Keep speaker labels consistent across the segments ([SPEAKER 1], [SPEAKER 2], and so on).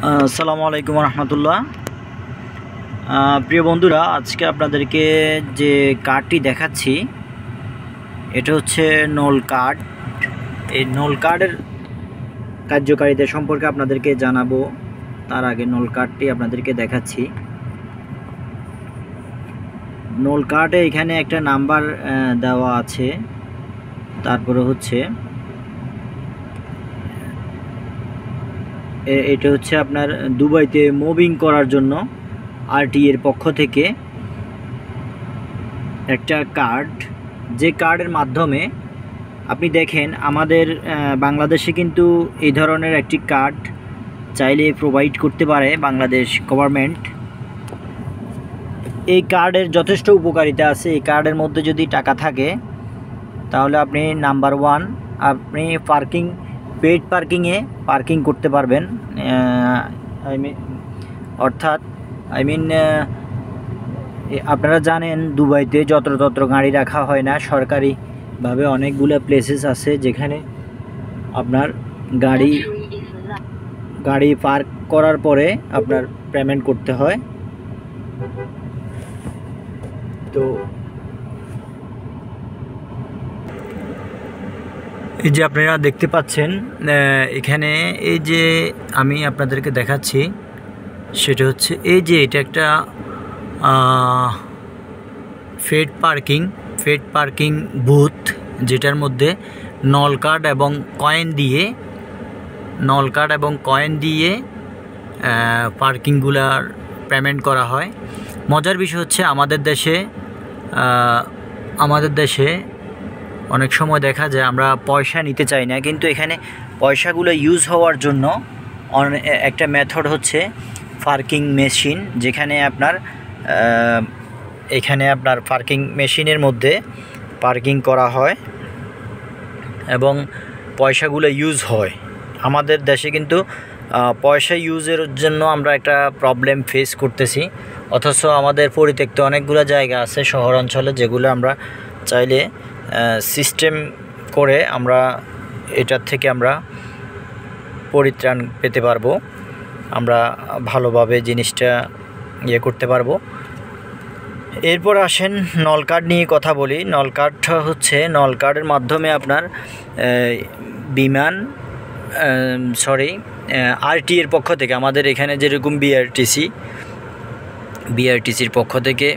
[SPEAKER 1] আসসালামু আলাইকুম রহমতুল্লাহ। প্রিয় বন্ধুরা, আজকে আপনাদেরকে যে কার্ডটি দেখাচ্ছি এটা হচ্ছে নল কার্ড। এই নল কার্ডের কার্যকারিতা সম্পর্কে আপনাদেরকে জানাবো। তার আগে নল কার্ডটি আপনাদেরকে দেখাচ্ছি। নল কার্ডে এখানে একটা নাম্বার দেওয়া আছে, তারপরে হচ্ছে এটা হচ্ছে আপনার দুবাইতে মুভিং করার জন্য আরটি এর পক্ষ থেকে একটা কার্ড, যে কার্ডের মাধ্যমে আপনি দেখেন আমাদের বাংলাদেশে কিন্তু এই ধরনের একটি কার্ড চাইলে প্রোভাইড করতে পারে বাংলাদেশ গভর্নমেন্ট। এই কার্ডের যথেষ্ট উপকারিতা আছে। এই কার্ডের মধ্যে যদি টাকা থাকে তাহলে আপনি নাম্বার ওয়ান, আপনি পেইড পার্কিং করতে পারবেন। আপনারা জানেন দুবাইতে যত্র গাড়ি রাখা হয় না, সরকারিভাবে অনেকগুলো প্লেসেস আছে যেখানে আপনার গাড়ি পার্ক করার পরে আপনার পেমেন্ট করতে হয়। তো এই যে আপনারা দেখতে পাচ্ছেন এখানে, এই যে আমি আপনাদেরকে দেখাচ্ছি সেটা হচ্ছে এই যে এটা একটা পেড পার্কিং বুথ, যেটার মধ্যে নল কার্ড এবং কয়েন দিয়ে পার্কিংগুলার পেমেন্ট করা হয়। মজার বিষয় হচ্ছে আমাদের দেশে অনেক সময় দেখা যায় আমরা পয়সা নিতে চাই না, কিন্তু এখানে পয়সাগুলো ইউজ হওয়ার জন্য একটা মেথড হচ্ছে পার্কিং মেশিন, যেখানে আপনার পার্কিং মেশিনের মধ্যে পার্কিং করা হয় এবং পয়সাগুলো ইউজ হয়। আমাদের দেশে কিন্তু পয়সা ইউজের জন্য আমরা একটা প্রবলেম ফেস করতেছি, অথচ আমাদের পরিত্যক্ত অনেকগুলো জায়গা আছে শহর অঞ্চলে, যেগুলো আমরা চাইলে সিস্টেম করে এটার থেকে আমরা পরিত্রাণ পেতে পারবো, আমরা ভালোভাবে জিনিসটা করতে পারবো। এরপর আসেন নল কার্ড নিয়ে কথা বলি। নল কার্ডের মাধ্যমে আপনার আরটি এর পক্ষ থেকে, আমাদের এখানে যেরকম বিআরটিসির পক্ষ থেকে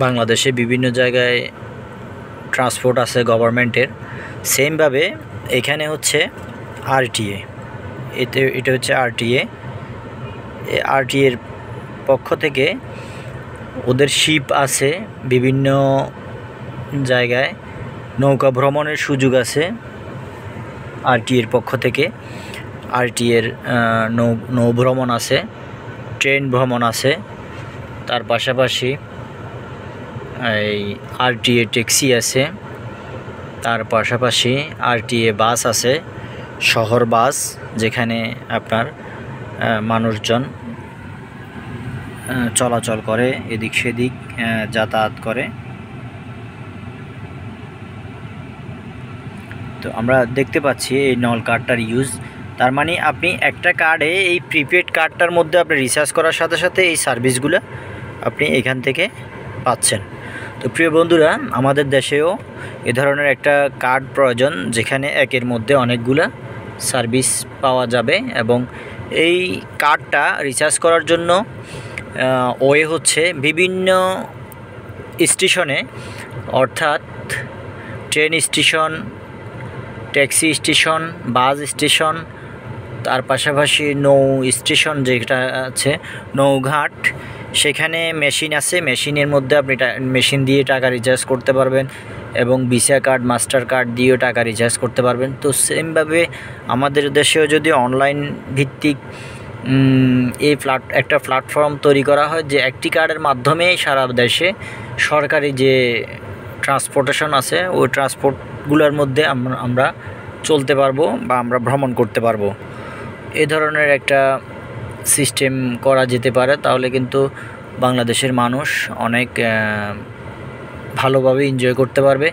[SPEAKER 1] বাংলাদেশে বিভিন্ন জায়গায় ট্রান্সপোর্ট আছে গভর্নমেন্টের, সেমভাবে এখানে হচ্ছে আরটিএ। এটা হচ্ছে আরটিএর পক্ষ থেকে ওদের শিপ আছে, বিভিন্ন জায়গায় নৌকা ভ্রমণের সুযোগ আছে আরটিএর পক্ষ থেকে। আরটিএর নৌ ভ্রমণ আছে, ট্রেন ভ্রমণ আছে, তার পাশাপাশি এই আরটিএ ট্যাক্সি আছে, তার পাশাপাশি আরটিএ বাস আছে, শহর বাস, যেখানে আপনার মানুষজন চলাচল করে, এদিক সেদিক যাতায়াত করে। তো আমরা দেখতে পাচ্ছি এই নল কার্ডটার ইউজ। তার মানে আপনি একটা কার্ডে, এই প্রিপেড কার্ডটার মধ্যে আপনি রিচার্জ করার সাথে সাথে এই সার্ভিসগুলো আপনি এখান থেকে পাচ্ছেন। তো প্রিয় বন্ধুরা, আমাদের দেশেও এ ধরনের একটা কার্ড প্রয়োজন, যেখানে একের মধ্যে অনেকগুলা সার্ভিস পাওয়া যাবে। এবং এই কার্ডটা রিচার্জ করার জন্য ওয়ে হচ্ছে বিভিন্ন স্টেশনে, অর্থাৎ train station, taxi station, bus station, তার পাশাপাশি নৌ স্টেশন যেটা আছে, নৌঘাট, সেখানে মেশিন আছে। মেশিনের মধ্যে আপনি মেশিন দিয়ে টাকা রিচার্জ করতে পারবেন এবং ভিসা কার্ড, মাস্টার কার্ড দিয়েও টাকা রিচার্জ করতে পারবেন। তো সেমভাবে আমাদের দেশেও যদি অনলাইন ভিত্তিক একটা প্ল্যাটফর্ম তৈরি করা হয়, যে একটি কার্ডের মাধ্যমে সারা দেশে সরকারি যে ট্রান্সপোর্টেশন আছে ওই ট্রান্সপোর্টগুলোর মধ্যে আমরা চলতে পারবো বা আমরা ভ্রমণ করতে পারবো, এই ধরনের একটা সিস্টেম করা যেতে পারে। তাহলে কিন্তু বাংলাদেশের মানুষ অনেক ভালোভাবে এনজয় করতে পারবে।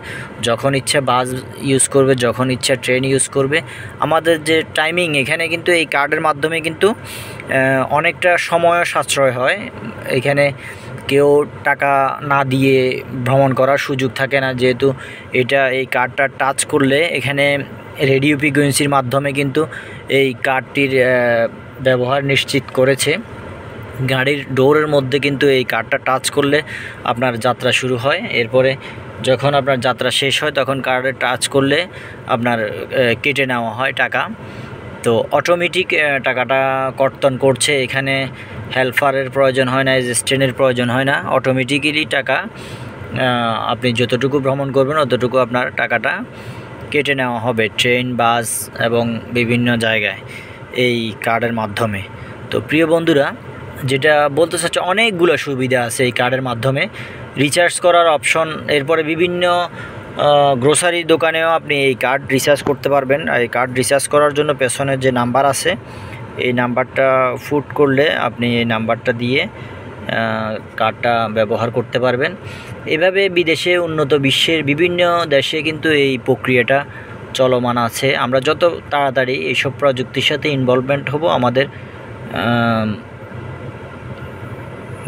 [SPEAKER 1] যখন ইচ্ছা বাস ইউজ করবে, যখন ইচ্ছা ট্রেন ইউজ করবে। আমাদের যে টাইমিং, এখানে কিন্তু এই কার্ডের মাধ্যমে কিন্তু অনেকটা সময় সাশ্রয় হয়। এখানে কেউ টাকা না দিয়ে ভ্রমণ করার সুযোগ থাকে না, যেহেতু এই কার্ডটা টাচ করলে এখানে রেডিও ফ্রিকোয়েন্সির মাধ্যমে কিন্তু এই কার্ডটির ব্যবহার নিশ্চিত করেছে। গাড়ির ডোরের মধ্যে কিন্তু এই কার্ডটা টাচ করলে আপনার যাত্রা শুরু হয়। এরপরে যখন আপনার যাত্রা শেষ হয় তখন কার্ডে টাচ করলে আপনার কেটে নেওয়া হয় টাকা। তো অটোমেটিক টাকাটা কর্তন করছে, এখানে হেল্পারের প্রয়োজন হয় না, এজেন্টের প্রয়োজন হয় না। অটোমেটিক্যালি টাকা আপনি যতটুকু ভ্রমণ করবেন ততটুকু আপনার টাকাটা কেটে নেওয়া হবে ট্রেন, বাস এবং বিভিন্ন জায়গায় এই কার্ডের মাধ্যমে। তো প্রিয় বন্ধুরা, যেটা বলতে চাচ্ছি, অনেকগুলো সুবিধা আছে এই কার্ডের মাধ্যমে। রিচার্জ করার অপশন, এরপরে বিভিন্ন গ্রোসারি দোকানেও আপনি এই কার্ড রিচার্জ করতে পারবেন। আর এই কার্ড রিচার্জ করার জন্য পেছনের যে নাম্বার আছে, এই নাম্বারটা ফুট করলে আপনি এই নাম্বারটা দিয়ে কার্ডটা ব্যবহার করতে পারবেন। এভাবে বিদেশে, উন্নত বিশ্বের বিভিন্ন দেশে কিন্তু এই প্রক্রিয়াটা চলমান আছে। আমরা যত তাড়াতাড়ি এইসব প্রযুক্তির সাথে ইনভলভমেন্ট হব, আমাদের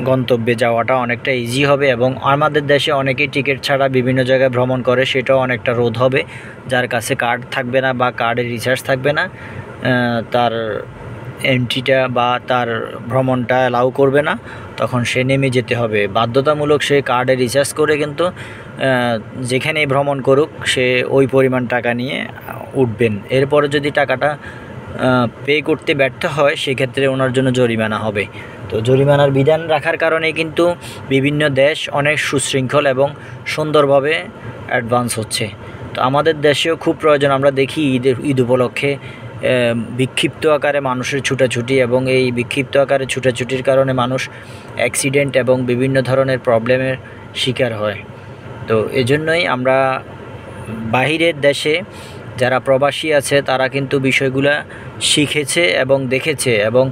[SPEAKER 1] গন্তব্যে যাওয়াটা অনেকটা ইজি হবে। এবং আমাদের দেশে অনেকেই টিকিট ছাড়া বিভিন্ন জায়গায় ভ্রমণ করে, সেটাও অনেকটা রোধ হবে। যার কাছে কার্ড থাকবে না বা কার্ডের রিচার্জ থাকবে না, তার এন্ট্রিটা বা তার ভ্রমণটা অ্যালাউ করবে না, তখন সে নেমে যেতে হবে। বাধ্যতামূলক সে কার্ডে রিচার্জ করে কিন্তু যেখানে ভ্রমণ করুক সে ওই পরিমাণ টাকা নিয়ে উঠবেন। এরপরে যদি টাকাটা পে করতে ব্যর্থ হয়, সেক্ষেত্রে ওনার জন্য জরিমানা হবে। তো জরিমানার বিধান রাখার কারণে কিন্তু বিভিন্ন দেশ অনেক সুশৃঙ্খল এবং সুন্দরভাবে অ্যাডভান্স হচ্ছে। তো আমাদের দেশেও খুব প্রয়োজন। আমরা দেখি ঈদ উপলক্ষে বিক্ষিপ্ত আকারে মানুষের ছুটাছুটি, এবং এই বিক্ষিপ্ত আকারে ছুটাছুটির কারণে মানুষ অ্যাক্সিডেন্ট এবং বিভিন্ন ধরনের প্রবলেমের শিকার হয়। তো এজন্যই আমরা বাহিরের দেশে যারা প্রবাসী আছে তারা কিন্তু বিষয়গুলো শিখেছে এবং দেখেছে, এবং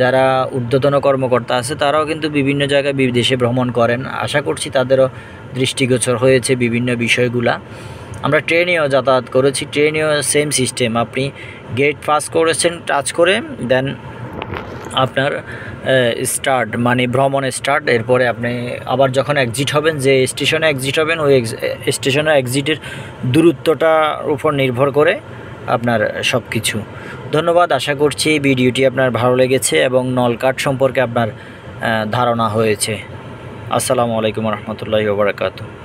[SPEAKER 1] যারা ঊর্ধ্বতন কর্মকর্তা আছে তারাও কিন্তু বিভিন্ন জায়গায় বিদেশে ভ্রমণ করেন। আশা করছি তাদেরও দৃষ্টিগোচর হয়েছে বিভিন্ন বিষয়গুলা। আমরা ট্রেনেও যাতায়াত করেছি, ট্রেনেও সেম সিস্টেম। আপনি গেট পাস করেছেন টাচ করে, দেন আপনার স্টার্ট মানে ভ্রমণ স্টার্ট। এরপরে আপনি আবার যখন এক্সিট হবেন, যে স্টেশনে এক্সিট হবেন, ওই স্টেশনে এক্সিটের দূরত্বটার উপর নির্ভর করে আপনার সব কিছু। ধন্যবাদ। আশা করছি ভিডিওটি আপনার ভালো লেগেছে এবং নল কার্ড সম্পর্কে আপনার ধারণা হয়েছে। আসসালামু আলাইকুম রহমতুল্লাহি ওয়া বারাকাতুহু।